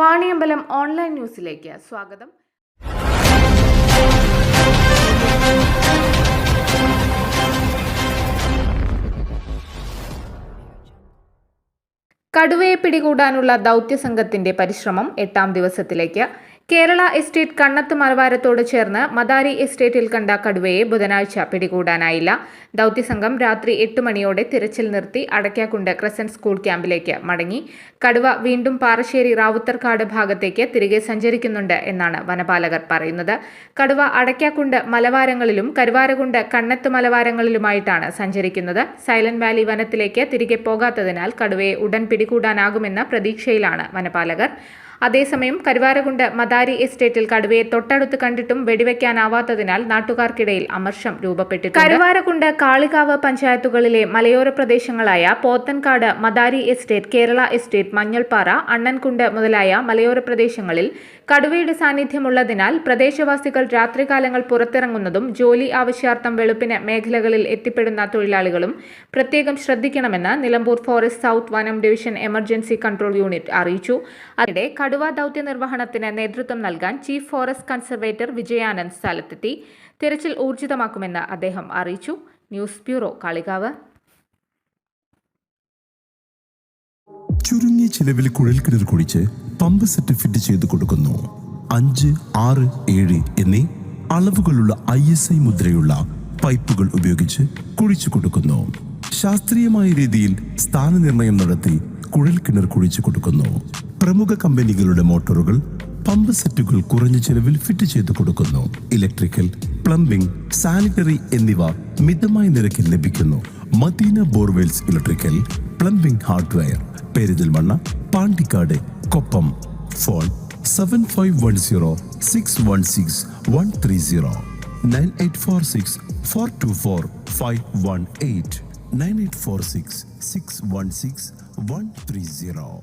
Vaniyambalam online ന്യൂസിലേക്ക് സ്വാഗതം. കടുവയെ പിടികൂടാനുള്ള ദൗത്യസംഘത്തിന്റെ പരിശ്രമം 8ാം ദിവസത്തിലേക്ക്. കേരള എസ്റ്റേറ്റ് കണ്ണത്ത് മലവാരത്തോട് ചേർന്ന് മദാരി എസ്റ്റേറ്റിൽ കണ്ട കടുവയെ ബുധനാഴ്ച പിടികൂടാനായില്ല. ദൗത്യസംഘം രാത്രി 8 മണിയോടെ തിരച്ചിൽ നിർത്തി അടയ്ക്കാക്കുണ്ട് ക്രസന്റ് സ്കൂൾ ക്യാമ്പിലേക്ക് മടങ്ങി. കടുവ വീണ്ടും പാറശ്ശേരി റാവുത്തർക്കാട് ഭാഗത്തേക്ക് തിരികെ സഞ്ചരിക്കുന്നുണ്ട് എന്നാണ് വനപാലകർ പറയുന്നത്. കടുവ അടയ്ക്കാക്കുണ്ട് മലവാരങ്ങളിലും കരുവാരകുണ്ട് കണ്ണത്ത് മലവാരങ്ങളിലുമായിട്ടാണ് സഞ്ചരിക്കുന്നത്. സൈലന്റ് വാലി വനത്തിലേക്ക് തിരികെ പോകാത്തതിനാൽ കടുവയെ ഉടൻ പിടികൂടാനാകുമെന്ന പ്രതീക്ഷയിലാണ് വനപാലകർ. അതേസമയം കരുവാരകുണ്ട് മദാരി എസ്റ്റേറ്റിൽ കടുവയെ തൊട്ടടുത്ത് കണ്ടിട്ടും വെടിവെക്കാനാവാത്തതിനാൽ നാട്ടുകാർക്കിടയിൽ അമർഷം രൂപപ്പെട്ടിട്ടുണ്ട്. കരുവാരകുണ്ട് കാളികാവ് പഞ്ചായത്തുകളിലെ മലയോര പ്രദേശങ്ങളായ പോത്തൻകാട്, മദാരി എസ്റ്റേറ്റ്, കേരള എസ്റ്റേറ്റ്, മഞ്ഞൾപ്പാറ, അണ്ണൻകുണ്ട് മുതലായ മലയോര പ്രദേശങ്ങളിൽ കടുവയുടെ സാന്നിധ്യമുള്ളതിനാൽ പ്രദേശവാസികൾ രാത്രികാലങ്ങൾ പുറത്തിറങ്ങുന്നതും ജോലി ആവശ്യാർത്ഥം വെളുപ്പിന് മേഖലകളിൽ എത്തിപ്പെടുന്ന തൊഴിലാളികളും പ്രത്യേകം ശ്രദ്ധിക്കണമെന്ന് നിലമ്പൂർ ഫോറസ്റ്റ് സൗത്ത് വനം ഡിവിഷൻ എമർജൻസി കൺട്രോൾ യൂണിറ്റ് അറിയിച്ചു. അതിനിടെ കടുവ ദൗത്യ നിർവഹണത്തിന് നേതൃത്വം നൽകാൻ ചീഫ് ഫോറസ്റ്റ് കൺസർവേറ്റർ വിജയാനന്ദ് സ്ഥലത്തെത്തി. തിരച്ചിൽ ഊർജിതമാക്കുമെന്ന് അദ്ദേഹം അറിയിച്ചു. News bureau, Kalikavu. ചുരുങ്ങിയ ചിലവിൽ കുഴൽക്കിണർ കുഴിച്ച് പമ്പ് സെറ്റ് ഫിറ്റ് ചെയ്ത് കൊടുക്കുന്നു. 5, 6, 7 എന്നീ അളവുകളുള്ള ISI മുദ്രയുള്ള പൈപ്പുകൾ ഉപയോഗിച്ച് കുഴിച്ചു കൊടുക്കുന്നു. ശാസ്ത്രീയമായ രീതിയിൽ സ്ഥാനനിർണയം നടത്തി കുഴൽക്കിണർ കുഴിച്ചു കൊടുക്കുന്നു. പ്രമുഖ കമ്പനികളുടെ മോട്ടോറുകൾ, പമ്പ് സെറ്റുകൾ കുറഞ്ഞ ചിലവിൽ ഫിറ്റ് ചെയ്ത് കൊടുക്കുന്നു. ഇലക്ട്രിക്കൽ, പ്ലംബിംഗ്, സാനിറ്ററി എന്നിവ മിതമായ നിരക്കിൽ ലഭിക്കുന്നു. Madina borewells electrical, plumbing hardware, Perinthalmanna, Pandikkad, Koppam. Phone 7510 616 130 9846 424 518 9846 616 130.